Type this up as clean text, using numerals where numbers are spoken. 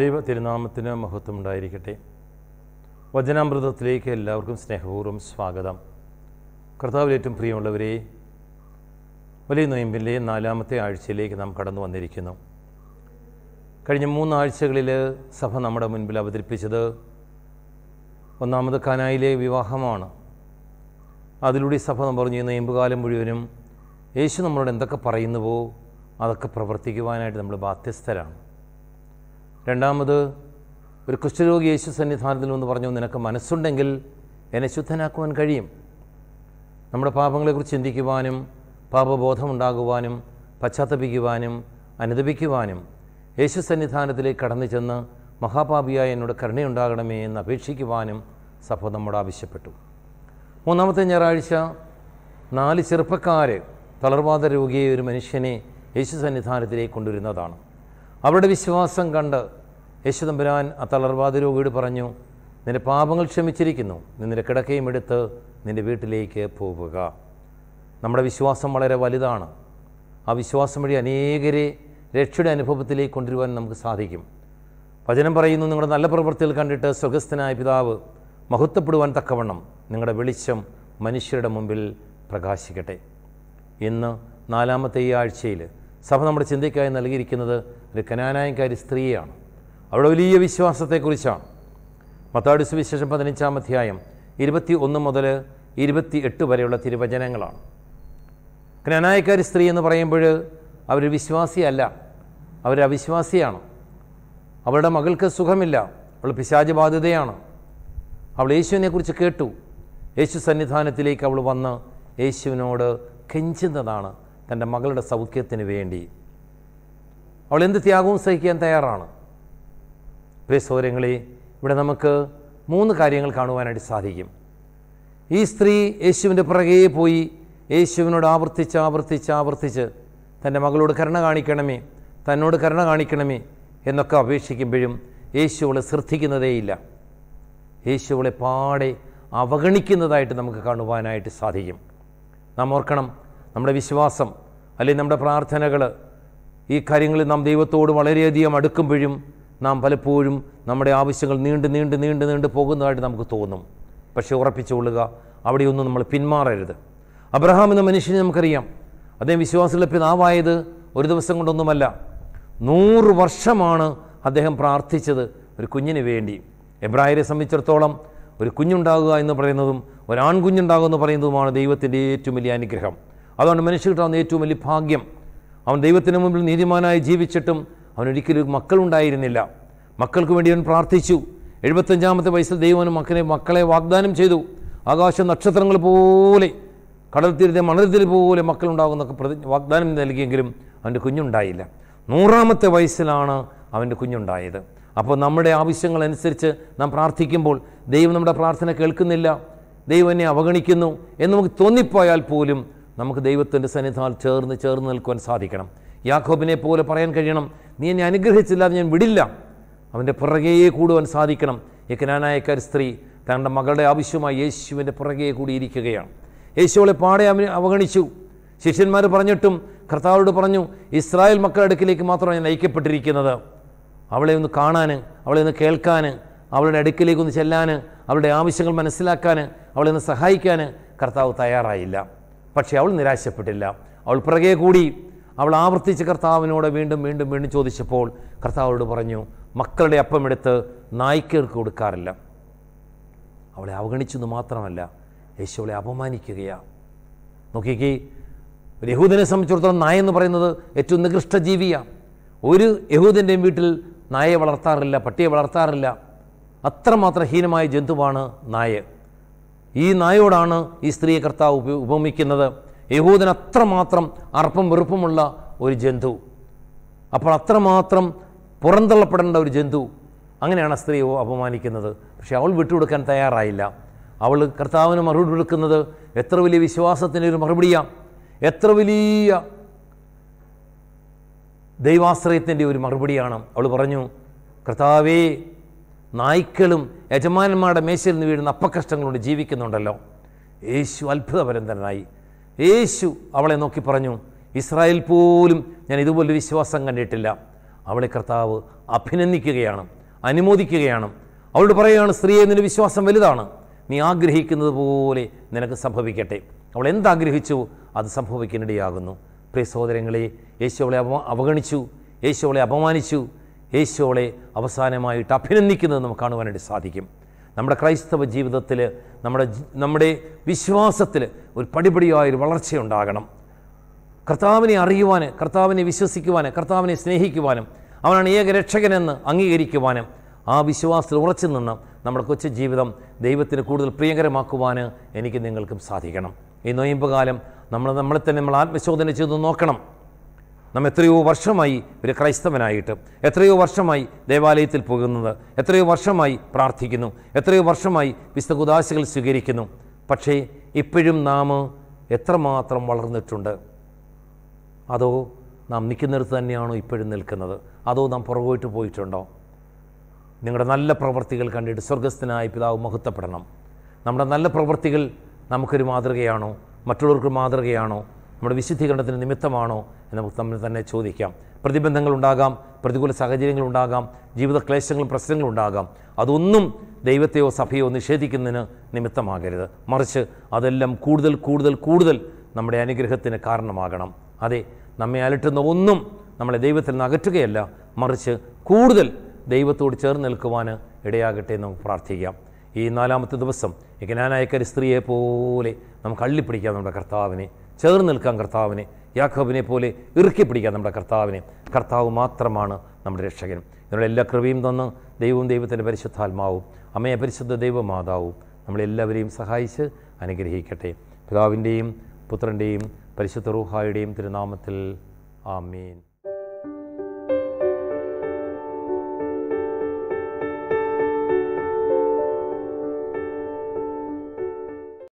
ദൈവ തിരുനാമത്തിന് മഹത്വം ഉണ്ടായിരിക്കട്ടെ. വചനാമൃതത്തിലേക്ക് എല്ലാവർക്കും സ്നേഹപൂർവ്വം സ്വാഗതം. കർത്താവിലേറ്റവും പ്രിയമുള്ളവരെ, വലിയ നോയമ്പിൻ്റെ 4-ാമത്തെ ആഴ്ചയിലേക്ക് നാം കടന്നു വന്നിരിക്കുന്നു. കഴിഞ്ഞ 3 ആഴ്ചകളിൽ സഭ നമ്മുടെ മുൻപിൽ അവതരിപ്പിച്ചത് ഒന്നാമത് കാനായിലെ വിവാഹമാണ്. അതിലൂടെ സഭ പറഞ്ഞു നോയമ്പുകാലം മുഴുവനും യേശു നമ്മളോട് എന്തൊക്കെ പറയുന്നുവോ അതൊക്കെ പ്രവർത്തിക്കുവാനായിട്ട് നമ്മൾ ബാധ്യസ്ഥരാണ്. രണ്ടാമത് ഒരു കുഷ്ഠരോഗി യേശു സന്നിധാനത്തിൽ നിന്ന് പറഞ്ഞു, നിനക്ക് മനസ്സുണ്ടെങ്കിൽ എന്നെ ശുദ്ധനാക്കുവാൻ കഴിയും. നമ്മുടെ പാപങ്ങളെക്കുറിച്ച് ചിന്തിക്കുവാനും പാപബോധമുണ്ടാകുവാനും പശ്ചാത്തപിക്കുവാനും അനുദപിക്കുവാനും യേശു സന്നിധാനത്തിലേക്ക് കടന്നു ചെന്ന് മഹാപാപിയായ എന്നോട് കരുണയുണ്ടാകണമേ എന്ന് അപേക്ഷിക്കുവാനും സഭ നമ്മോട് ആവശ്യപ്പെട്ടു. 3-ാമത്തെ ഞായറാഴ്ച 4 ചെറുപ്പക്കാർ തളർവാദ രോഗിയെ ഒരു മനുഷ്യനെ യേശു സന്നിധാനത്തിലേക്ക് കൊണ്ടുവരുന്നതാണ്. അവരുടെ വിശ്വാസം കണ്ട് യേശു തമ്പുരാൻ ആ തളർവാദ രോഗിയോട് പറഞ്ഞു, നിന്റെ പാപങ്ങൾ ക്ഷമിച്ചിരിക്കുന്നു, നിന്റെ കിടക്കയും എടുത്ത് നിൻ്റെ വീട്ടിലേക്ക് പോവുക. നമ്മുടെ വിശ്വാസം വളരെ വലുതാണ്. ആ വിശ്വാസം വഴി അനേകരെ രക്ഷയുടെ അനുഭവത്തിലേക്ക് കൊണ്ടുവരുവാൻ നമുക്ക് സാധിക്കും. വചനം പറയുന്നു, നിങ്ങളുടെ നല്ല പ്രവൃത്തികൾ കണ്ടിട്ട് സ്വർഗസ്ഥനായ പിതാവ് മഹത്വപ്പെടുവാൻ തക്കവണ്ണം നിങ്ങളുടെ വെളിച്ചം മനുഷ്യരുടെ മുമ്പിൽ പ്രകാശിക്കട്ടെ. ഇന്ന് 4-ാമത്തെ ഈ ആഴ്ചയിൽ സഭ നമ്മുടെ ചിന്തയ്ക്കായി നൽകിയിരിക്കുന്നത് ഒരു കനാനായക്കാരി സ്ത്രീയാണ്. അവരുടെ വലിയ വിശ്വാസത്തെക്കുറിച്ചാണ്. മത്തായിയുടെ സുവിശേഷം 15-ാം അധ്യായം 21 മുതൽ 28 വരെയുള്ള തിരുവചനങ്ങളാണ്. കനാനായക്കാരി സ്ത്രീ എന്ന് പറയുമ്പോൾ അവർ വിശ്വാസിയല്ല, അവർ അവിശ്വാസിയാണ്. അവളുടെ മകൾക്ക് സുഖമില്ല, അവൾ പിശാച് ബാധിതയാണ്. അവൾ യേശുവിനെക്കുറിച്ച് കേട്ടു. യേശു സന്നിധാനത്തിലേക്ക് അവൾ വന്ന് യേശുവിനോട് കെഞ്ചുന്നതാണ് തൻ്റെ മകളുടെ സൗഖ്യത്തിന് വേണ്ടി. അവൾ എന്ത് ത്യാഗവും സഹിക്കാൻ തയ്യാറാണ്. പ്രിയ സഹോദരങ്ങളെ, ഇവിടെ നമുക്ക് 3 കാര്യങ്ങൾ കാണുവാനായിട്ട് സാധിക്കും. ഈ സ്ത്രീ യേശുവിൻ്റെ പുറകെ പോയി യേശുവിനോട് ആവർത്തിച്ച് തൻ്റെ മകളോട് കരുണ കാണിക്കണമേ, തന്നോട് കരുണ കാണിക്കണമേ എന്നൊക്കെ അപേക്ഷിക്കുമ്പോഴും യേശു അവളെ ശ്രദ്ധിക്കുന്നതേയില്ല. യേശു അവളെ പാടെ അവഗണിക്കുന്നതായിട്ട് നമുക്ക് കാണുവാനായിട്ട് സാധിക്കും. നാം ഓർക്കണം, നമ്മുടെ വിശ്വാസം അല്ലെങ്കിൽ നമ്മുടെ പ്രാർത്ഥനകൾ, ഈ കാര്യങ്ങളിൽ നാം ദൈവത്തോട് വളരെയധികം അടുക്കുമ്പോഴും നാം പലപ്പോഴും നമ്മുടെ ആവശ്യങ്ങൾ നീണ്ട് പോകുന്നതായിട്ട് നമുക്ക് തോന്നും. പക്ഷേ ഉറപ്പിച്ചുകൊള്ളുക, അവിടെയൊന്നും നമ്മൾ പിന്മാറരുത്. അബ്രഹാം എന്ന മനുഷ്യനെ നമുക്കറിയാം. അദ്ദേഹം വിശ്വാസികളുടെ പിതാവായത് ഒരു ദിവസം കൊണ്ടൊന്നുമല്ല, 100 വർഷമാണ് അദ്ദേഹം പ്രാർത്ഥിച്ചത് ഒരു കുഞ്ഞിന് വേണ്ടി. എബ്രായരെ സംബന്ധിച്ചിടത്തോളം ഒരു കുഞ്ഞുണ്ടാകുക എന്ന് പറയുന്നതും ഒരു ആൺകുഞ്ഞുണ്ടാകുക എന്ന് പറയുന്നതുമാണ് ദൈവത്തിൻ്റെ ഏറ്റവും വലിയ അനുഗ്രഹം. അതുകൊണ്ട് മനുഷ്യർ കിട്ടാവുന്ന ഏറ്റവും വലിയ ഭാഗ്യം. അവൻ ദൈവത്തിന് മുമ്പിൽ നീതിമാനായി ജീവിച്ചിട്ടും അവനൊരിക്കലും മക്കളുണ്ടായിരുന്നില്ല. മക്കൾക്ക് വേണ്ടി അവൻ പ്രാർത്ഥിച്ചു. 75-ാമത്തെ വയസ്സിൽ ദൈവം മക്കളെ വാഗ്ദാനം ചെയ്തു. ആകാശ നക്ഷത്രങ്ങൾ പോലെ കടൽ തീരത്തെ മണൽത്തിൽ പോലെ മക്കളുണ്ടാകുന്നൊക്കെ വാഗ്ദാനം നൽകിയെങ്കിലും അവൻ്റെ കുഞ്ഞുണ്ടായില്ല. 100-ാമത്തെ വയസ്സിലാണ് അവൻ്റെ കുഞ്ഞുണ്ടായത്. അപ്പോൾ നമ്മുടെ ആവശ്യങ്ങളനുസരിച്ച് നാം പ്രാർത്ഥിക്കുമ്പോൾ ദൈവം നമ്മുടെ പ്രാർത്ഥന കേൾക്കുന്നില്ല, ദൈവം എന്നെ അവഗണിക്കുന്നു എന്ന് നമുക്ക് തോന്നിപ്പോയാൽ പോലും നമുക്ക് ദൈവത്തിൻ്റെ സന്നിധാനത്തിൽ ചേർന്ന് നിൽക്കുവാൻ സാധിക്കണം. യാക്കോബിനെ പോലെ പറയാൻ കഴിയണം, നീ എന്നെ അനുഗ്രഹിച്ചില്ലാതെ ഞാൻ വിടില്ല. അവൻ്റെ പുറകെ കൂടുവാൻ സാധിക്കണം. ഈ കനാനായക്കാരി സ്ത്രീ തങ്ങളുടെ മകളുടെ ആവശ്യമായി യേശുവിൻ്റെ പുറകെ കൂടിയിരിക്കുകയാണ്. യേശുവളെ പാടെ അവഗണിച്ചു. ശിഷ്യന്മാർ പറഞ്ഞിട്ടും കർത്താവോട് പറഞ്ഞു, ഇസ്രായേൽ മക്കളുടെ അടുക്കിലേക്ക് മാത്രമാണ് ഞാൻ നയിക്കപ്പെട്ടിരിക്കുന്നത്. അവളെ ഒന്ന് കാണാൻ, അവളെ ഒന്ന് കേൾക്കാൻ, അവളുടെ അടുക്കിലേക്കൊന്ന് ചെല്ലാൻ, അവളുടെ ആവശ്യങ്ങൾ മനസ്സിലാക്കാൻ, അവളെ ഒന്ന് സഹായിക്കാൻ കർത്താവ് തയ്യാറായില്ല. പക്ഷേ അവൾ നിരാശപ്പെട്ടില്ല. അവൾ പുറകെ കൂടി. അവൾ ആവർത്തിച്ച് കർത്താവിനോട് വീണ്ടും ചോദിച്ചപ്പോൾ കർത്താവോട് പറഞ്ഞു, മക്കളുടെ അപ്പമെടുത്ത് നായ്ക്കൾക്ക് കൊടുക്കാറില്ല. അവളെ അവഗണിച്ചെന്ന് മാത്രമല്ല, യേശു അവളെ അപമാനിക്കുകയാണ്. നോക്കിക്കേ, ഒരു യഹൂദനെ സംബന്ധിച്ചിടത്തോളം നായ എന്ന് പറയുന്നത് ഏറ്റവും നികൃഷ്ട ജീവിയാണ്. ഒരു യഹൂദൻ്റെയും വീട്ടിൽ നായയെ വളർത്താറില്ല, പട്ടിയെ വളർത്താറില്ല. അത്രമാത്രം ഹീനമായ ജന്തുവാണ് നായ. ഈ നായോടാണ് ഈ സ്ത്രീയെ കർത്താവ് ഉപമിക്കുന്നത്. യഹൂദൻ അത്രമാത്രം അർപ്പം വെറുപ്പമുള്ള ഒരു ജന്തു, അപ്പോൾ അത്രമാത്രം പുറന്തള്ളപ്പെടേണ്ട ഒരു ജന്തു. അങ്ങനെയാണ് സ്ത്രീ അപമാനിക്കുന്നത്. പക്ഷെ അവൾ വിട്ടുകൊടുക്കാൻ തയ്യാറായില്ല. അവൾ കർത്താവിന് മറുപടി കൊടുക്കുന്നത് എത്ര വലിയ വിശ്വാസത്തിൻ്റെ ഒരു മറുപടിയാണ്, എത്ര വലിയ ദൈവാശ്രയത്തിൻ്റെ ഒരു മറുപടിയാണ്. അവൾ പറഞ്ഞു, കർത്താവേ, നായ്ക്കളും യജമാനന്മാരുടെ മേശയിൽ നിന്ന് വീഴുന്ന അപ്പക്കഷ്ടങ്ങളുണ്ട് ജീവിക്കുന്നുണ്ടല്ലോ. യേശു അത്ഭുതപരന്തനായി. യേശു അവളെ നോക്കി പറഞ്ഞു, ഇസ്രായേൽ പോലും ഞാൻ ഇതുപോലെ വിശ്വാസം കണ്ടിട്ടില്ല. അവളെ കർത്താവ് അഭിനന്ദിക്കുകയാണ്, അനുമോദിക്കുകയാണ്. അവളോട് പറയുകയാണ്, സ്ത്രീയെ, നിന്റെ വിശ്വാസം വലുതാണ്, നീ ആഗ്രഹിക്കുന്നത് പോലെ നിനക്ക് സംഭവിക്കട്ടെ. അവൾ എന്താഗ്രഹിച്ചു അത് സംഭവിക്കാനിടയാകുന്നു. പ്രിയ സഹോദരങ്ങളെ, യേശു അവളെ അവഗണിച്ചു, യേശു അവളെ അപമാനിച്ചു, യേശു അവളെ അവസാനമായിട്ട് അഭിനന്ദിക്കുന്നത് നമുക്ക് കാണുവാനായിട്ട് സാധിക്കും. നമ്മുടെ ക്രൈസ്തവ ജീവിതത്തിൽ, നമ്മുടെ വിശ്വാസത്തിൽ ഒരു പടിപടിയായൊരു വളർച്ചയുണ്ടാകണം. കർത്താവിനെ അറിയുവാൻ, കർത്താവിനെ വിശ്വസിക്കുവാൻ, കർത്താവിനെ സ്നേഹിക്കുവാനും അവനാണ് ഏക രക്ഷകനെന്ന് അംഗീകരിക്കുവാനും ആ വിശ്വാസത്തിൽ ഉറച്ചു നിന്ന് നമ്മുടെ കൊച്ചു ജീവിതം ദൈവത്തിന് കൂടുതൽ പ്രിയകരമാക്കുവാൻ എനിക്ക് നിങ്ങൾക്കും സാധിക്കണം. ഈ നൊയമ്പ് കാലം നമ്മളെ തന്നെ നമ്മൾ ആത്മശോധന ചെയ്ത് നോക്കണം. നാം എത്രയോ വർഷമായി ഒരു ക്രൈസ്തവനായിട്ട്, എത്രയോ വർഷമായി ദേവാലയത്തിൽ പോകുന്നത്, എത്രയോ വർഷമായി പ്രാർത്ഥിക്കുന്നു, എത്രയോ വർഷമായി വിശുദ്ധ കുദാശകൾ സ്വീകരിക്കുന്നു. പക്ഷേ ഇപ്പോഴും നാം എത്രമാത്രം വളർന്നിട്ടുണ്ട്? അതോ നാം നിൽക്കുന്നിടത്ത് തന്നെയാണോ ഇപ്പോഴും നിൽക്കുന്നത്? അതോ നാം പുറകോട്ട് പോയിട്ടുണ്ടോ? നിങ്ങളുടെ നല്ല പ്രവൃത്തികൾ കണ്ടിട്ട് സ്വർഗസ്ഥനായ പിതാവ് മഹത്വപ്പെടണം. നമ്മുടെ നല്ല പ്രവൃത്തികൾ നമുക്കൊരു മാതൃകയാണോ? മറ്റുള്ളവർക്ക് മാതൃകയാണോ? നമ്മുടെ വിശുദ്ധീകരണത്തിന് നിമിത്തമാണോ എന്ന് നമുക്ക് തമ്മിൽ തന്നെ ചോദിക്കാം. പ്രതിബന്ധങ്ങളുണ്ടാകാം, പ്രതികൂല സാഹചര്യങ്ങളുണ്ടാകാം, ജീവിത ക്ലേശങ്ങളും പ്രശ്നങ്ങളുണ്ടാകാം. അതൊന്നും ദൈവത്തെയോ സഭയോ നിഷേധിക്കുന്നതിന് നിമിത്തമാകരുത്. മറിച്ച് അതെല്ലാം കൂടുതൽ കൂടുതൽ കൂടുതൽ നമ്മുടെ അനുഗ്രഹത്തിന് കാരണമാകണം. അതെ, നമ്മെ അലട്ടുന്ന ഒന്നും നമ്മളെ ദൈവത്തിൽ നിന്ന് അകറ്റുകയല്ല, മറിച്ച് കൂടുതൽ ദൈവത്തോട് ചേർന്ന് നിൽക്കുവാൻ ഇടയാകട്ടെ എന്ന് നമുക്ക് പ്രാർത്ഥിക്കാം. ഈ 4-ാമത്തെ ദിവസം ഈ കനാനായക്കാരി സ്ത്രീയെ പോലെ നമുക്ക് അള്ളിപ്പിടിക്കാം നമ്മുടെ കർത്താവിനെ, ചേർന്ന് നിൽക്കാം കർത്താവിനെ, യാക്കോബിനെ പോലെ ഇറുക്കി പിടിക്കാം നമ്മുടെ കർത്താവിനെ. കർത്താവ് മാത്രമാണ് നമ്മുടെ രക്ഷകൻ. ഇതിനുള്ള എല്ലാ കൃപയും തന്ന് ദൈവവും ദൈവത്തിൻ്റെ പരിശുദ്ധാത്മാവും അമ്മയെ പരിശുദ്ധ ദൈവമാതാവും നമ്മളെല്ലാവരെയും സഹായിച്ച് അനുഗ്രഹിക്കട്ടെ. പിതാവിൻ്റെയും പുത്രൻ്റെയും പരിശുദ്ധ റൂഹായുടെയും തിരുനാമത്തിൽ ആമേൻ.